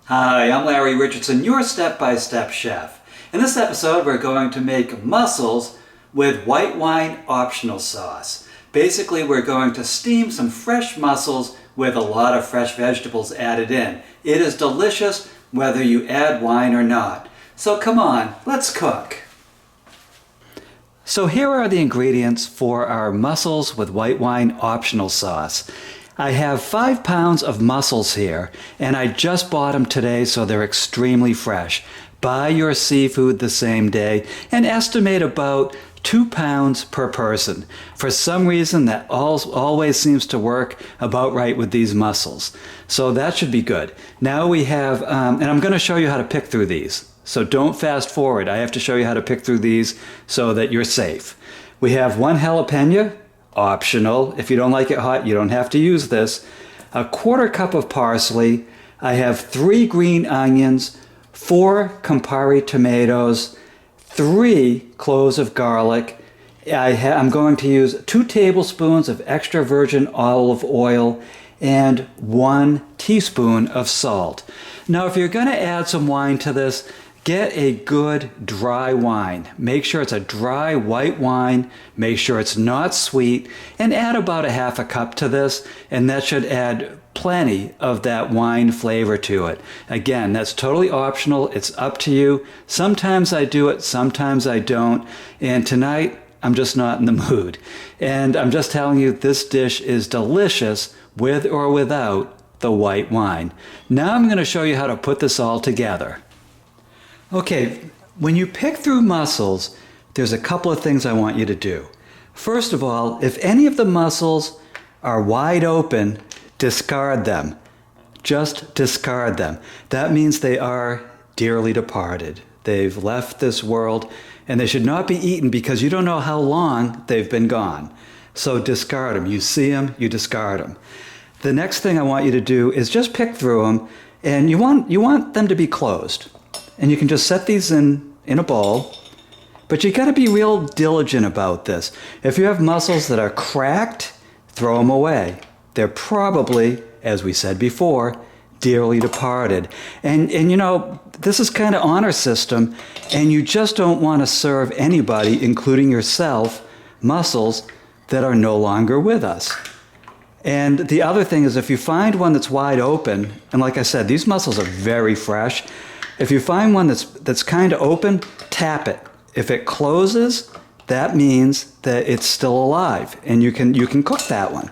Hi, I'm Larry Richardson, your step-by-step chef. In this episode, we're going to make mussels with white wine optional sauce. Basically, we're going to steam some fresh mussels with a lot of fresh vegetables added in. It is delicious whether you add wine or not. So come on, let's cook. So here are the ingredients for our mussels with white wine optional sauce. I have 5 pounds of mussels here, and I just bought them today, so they're extremely fresh. Buy your seafood the same day and estimate about 2 pounds per person. For some reason, that always seems to work about right with these mussels. So that should be good. Now we have, and I'm going to show you how to pick through these. So don't fast forward. I have to show you how to pick through these so that you're safe. We have 1 jalapeno. Optional. If you don't like it hot, you don't have to use this. A 1/4 cup of parsley. I have 3 green onions, 4 Campari tomatoes, 3 cloves of garlic. I'm going to use 2 tablespoons of extra virgin olive oil and 1 teaspoon of salt. Now, if you're going to add some wine to this, get a good dry wine. Make sure it's a dry white wine. Make sure it's not sweet. And add about 1/2 cup to this, and that should add plenty of that wine flavor to it. Again, that's totally optional. It's up to you. Sometimes I do it, sometimes I don't. And tonight, I'm just not in the mood. And I'm just telling you, this dish is delicious with or without the white wine. Now I'm going to show you how to put this all together. Okay, when you pick through mussels, there's a couple of things I want you to do. First of all, if any of the mussels are wide open, discard them. Just discard them. That means they are dearly departed. They've left this world, and they should not be eaten because you don't know how long they've been gone. So discard them. You see them, you discard them. The next thing I want you to do is just pick through them, and you want them to be closed. And you can just set these in a bowl, but you got to be real diligent about this. If you have mussels that are cracked, throw them away. They're probably, as we said before, dearly departed. And you know, this is kind of honor system, and you just don't want to serve anybody, including yourself, mussels that are no longer with us. And the other thing is, if you find one that's wide open, and like I said, these mussels are very fresh. If you find one that's kind of open, tap it. If it closes, that means that it's still alive, and you can cook that one.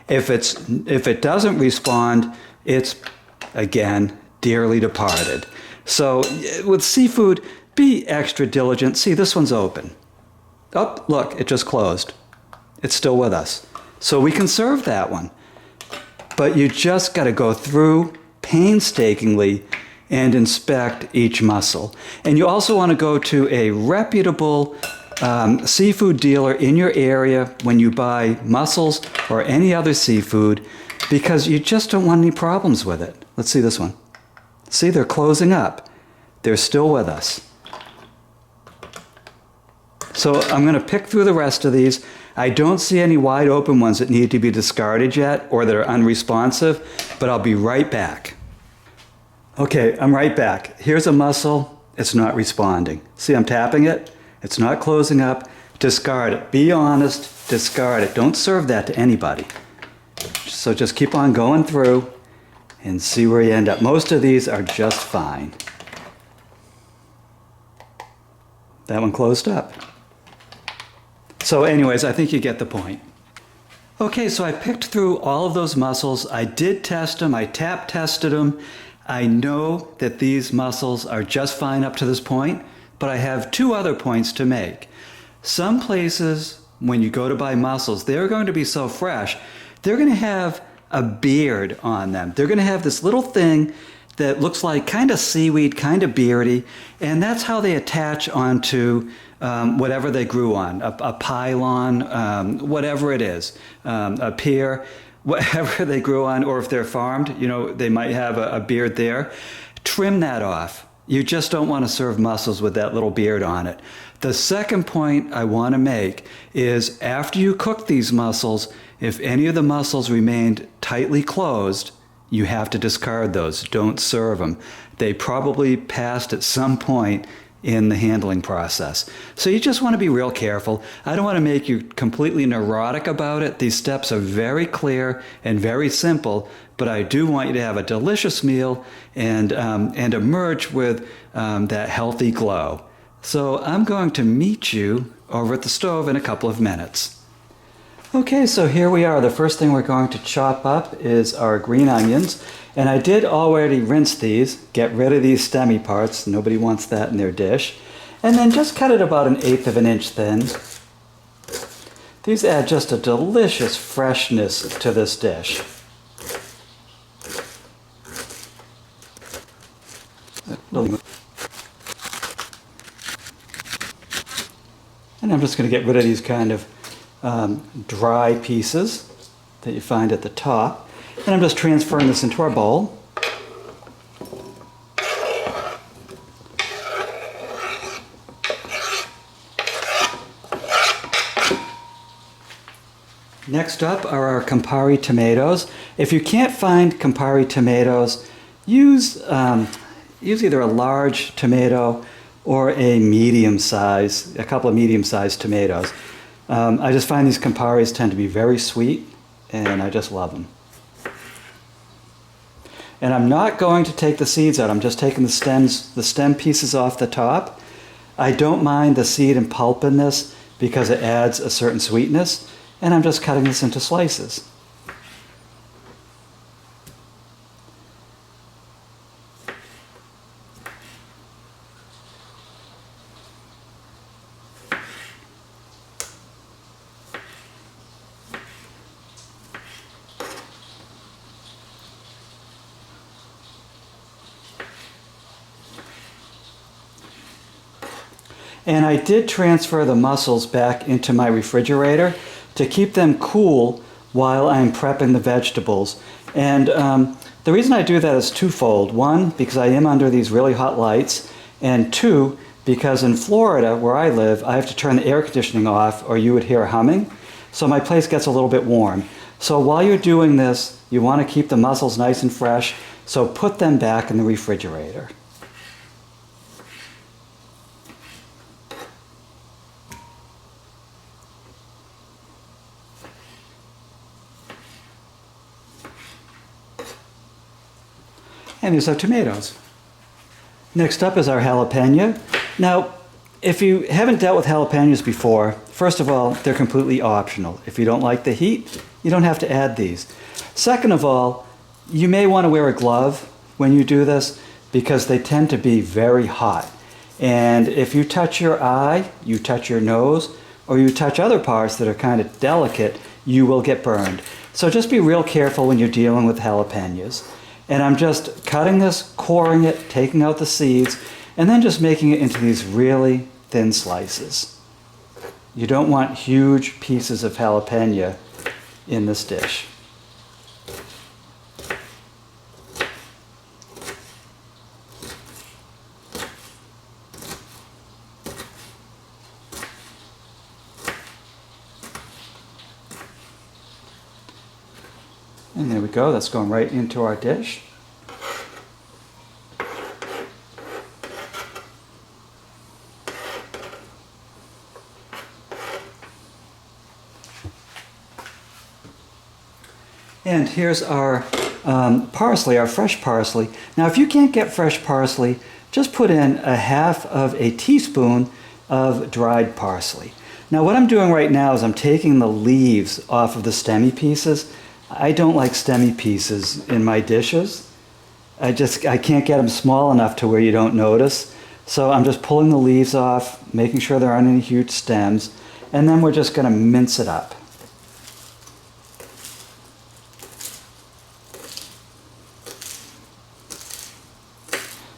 If it doesn't respond, it's again dearly departed. So with seafood, be extra diligent. See, this one's open. Oh, look, it just closed. It's still with us. So we can serve that one. But you just got to go through painstakingly and inspect each mussel. And you also want to go to a reputable seafood dealer in your area when you buy mussels or any other seafood, because you just don't want any problems with it. Let's see this one. See, they're closing up. They're still with us. So I'm going to pick through the rest of these. I don't see any wide open ones that need to be discarded yet or that are unresponsive, but I'll be right back. Okay, I'm right back. Here's a mussel. It's not responding. See, I'm tapping it. It's not closing up. Discard it. Be honest. Discard it. Don't serve that to anybody. So just keep on going through and see where you end up. Most of these are just fine. That one closed up. So anyways, I think you get the point. Okay, so I picked through all of those mussels. I did test them. I tap tested them. I know that these mussels are just fine up to this point, but I have 2 other points to make. Some places, when you go to buy mussels, they're going to be so fresh, they're going to have a beard on them. They're going to have this little thing that looks like kind of seaweed, kind of beardy, and that's how they attach onto whatever they grew on, a pylon, whatever it is, a pier. Whatever they grew on, or if they're farmed, you know, they might have a beard there. Trim that off. You just don't want to serve mussels with that little beard on it. The second point I want to make is after you cook these mussels, if any of the mussels remained tightly closed, you have to discard those. Don't serve them. They probably passed at some point in the handling process. So you just want to be real careful. I don't want to make you completely neurotic about it. These steps are very clear and very simple, but I do want you to have a delicious meal and emerge with that healthy glow. So I'm going to meet you over at the stove in a couple of minutes. Okay, so here we are. The first thing we're going to chop up is our green onions. And I did already rinse these, get rid of these stemmy parts. Nobody wants that in their dish. And then just cut it about 1/8 of an inch thin. These add just a delicious freshness to this dish. And I'm just going to get rid of these kind of dry pieces that you find at the top. And I'm just transferring this into our bowl. Next up are our Campari tomatoes. If you can't find Campari tomatoes, use either a large tomato or a couple of medium-sized tomatoes. I just find these Camparis tend to be very sweet, and I just love them. And I'm not going to take the seeds out. I'm just taking the stem pieces off the top. I don't mind the seed and pulp in this because it adds a certain sweetness. And I'm just cutting this into slices. And I did transfer the mussels back into my refrigerator to keep them cool while I'm prepping the vegetables. And the reason I do that is twofold. One, because I am under these really hot lights. And two, because in Florida, where I live, I have to turn the air conditioning off or you would hear humming. So my place gets a little bit warm. So while you're doing this, you want to keep the mussels nice and fresh. So put them back in the refrigerator. And there's our tomatoes. Next up is our jalapeno. Now, if you haven't dealt with jalapenos before, first of all, they're completely optional. If you don't like the heat, you don't have to add these. Second of all, you may want to wear a glove when you do this because they tend to be very hot. And if you touch your eye, you touch your nose, or you touch other parts that are kind of delicate, you will get burned. So just be real careful when you're dealing with jalapenos. And I'm just cutting this, coring it, taking out the seeds, and then just making it into these really thin slices. You don't want huge pieces of jalapeno in this dish. And there we go, that's going right into our dish. And here's our parsley, our fresh parsley. Now if you can't get fresh parsley, just put in 1/2 teaspoon of dried parsley. Now what I'm doing right now is I'm taking the leaves off of the stemmy pieces. I don't like stemmy pieces in my dishes. I can't get them small enough to where you don't notice. So I'm just pulling the leaves off, making sure there aren't any huge stems, and then we're just going to mince it up.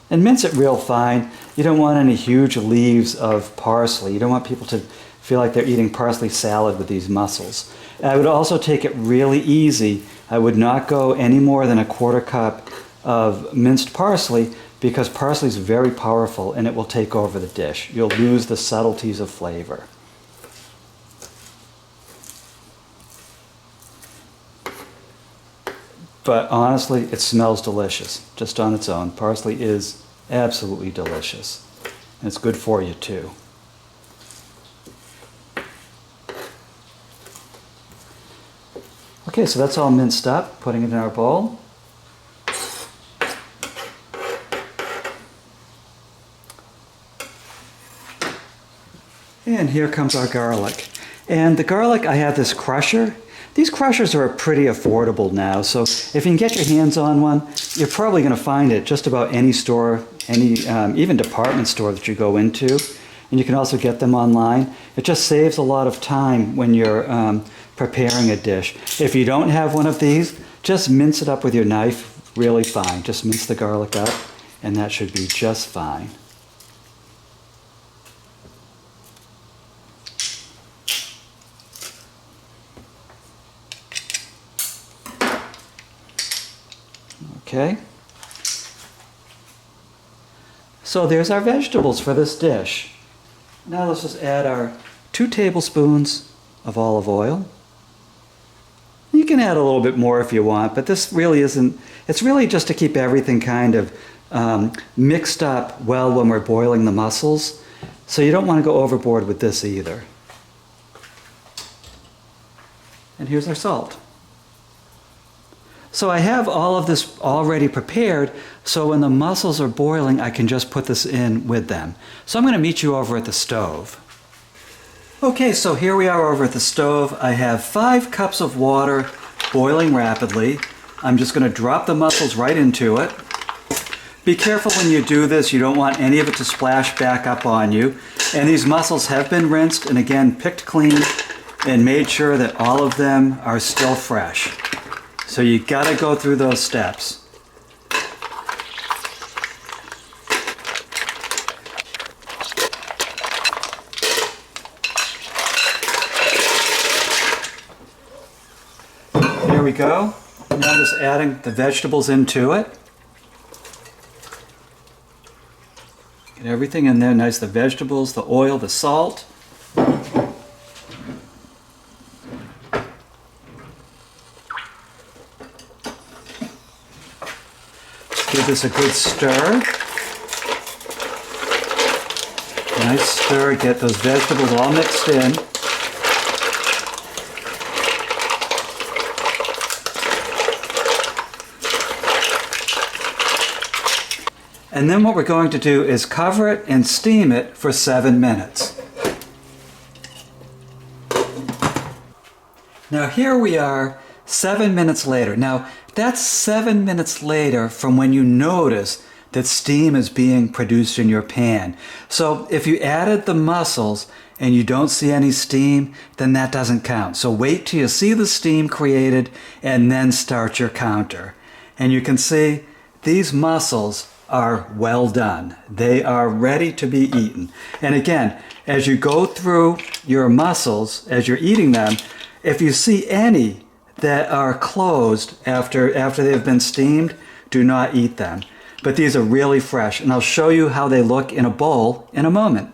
And mince it real fine. You don't want any huge leaves of parsley. You don't want people to feel like they're eating parsley salad with these mussels. And I would also take it really easy. I would not go any more than 1/4 cup of minced parsley because parsley is very powerful and it will take over the dish. You'll lose the subtleties of flavor. But honestly, it smells delicious just on its own. Parsley is absolutely delicious. And it's good for you too. Okay, so that's all minced up, putting it in our bowl. And here comes our garlic. And the garlic, I have this crusher. These crushers are pretty affordable now, so if you can get your hands on one, you're probably going to find it just about any store, any even department store that you go into. And you can also get them online. It just saves a lot of time when you're preparing a dish. If you don't have one of these, just mince it up with your knife really fine. Just mince the garlic up, and that should be just fine. Okay. So there's our vegetables for this dish. Now let's just add our 2 tablespoons of olive oil. You can add a little bit more if you want, but this really isn't, it's really just to keep everything kind of mixed up well when we're boiling the mussels. So you don't want to go overboard with this either. And here's our salt. So I have all of this already prepared, so when the mussels are boiling, I can just put this in with them. So I'm going to meet you over at the stove. Okay, so here we are over at the stove. I have 5 cups of water boiling rapidly. I'm just going to drop the mussels right into it. Be careful when you do this. You don't want any of it to splash back up on you. And these mussels have been rinsed and again picked clean and made sure that all of them are still fresh. So you got to go through those steps. There we go. Now I'm just adding the vegetables into it. Get everything in there nice, the vegetables, the oil, the salt. Give this a good stir. Nice stir, get those vegetables all mixed in. And then what we're going to do is cover it and steam it for 7 minutes. Now here we are 7 minutes later. Now that's 7 minutes later from when you notice that steam is being produced in your pan. So if you added the mussels and you don't see any steam, then that doesn't count. So wait till you see the steam created and then start your counter. And you can see these mussels are well done. They are ready to be eaten. And again, as you go through your mussels, as you're eating them, if you see any that are closed after they've been steamed, do not eat them. But these are really fresh, and I'll show you how they look in a bowl in a moment.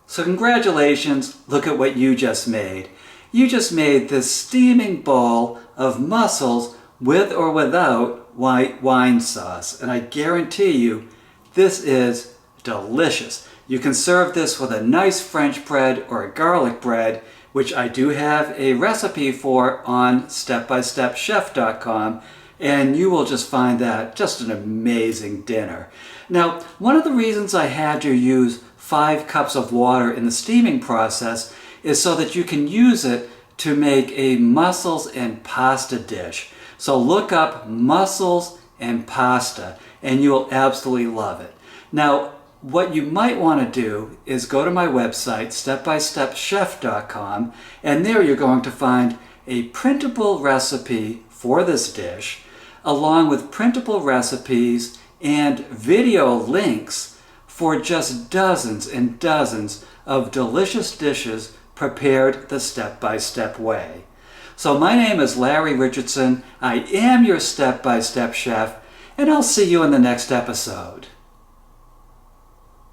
So congratulations, look at what you just made. You just made this steaming bowl of mussels with or without white wine sauce, and I guarantee you this is delicious. You can serve this with a nice French bread or a garlic bread, which I do have a recipe for on stepbystepchef.com, and you will just find that just an amazing dinner. Now, one of the reasons I had you use 5 cups of water in the steaming process is so that you can use it to make a mussels and pasta dish. So look up mussels and pasta, and you will absolutely love it. Now, what you might want to do is go to my website, stepbystepchef.com, and there you're going to find a printable recipe for this dish, along with printable recipes and video links for just dozens and dozens of delicious dishes prepared the step-by-step way. So my name is Larry Richardson. I am your step-by-step chef, and I'll see you in the next episode.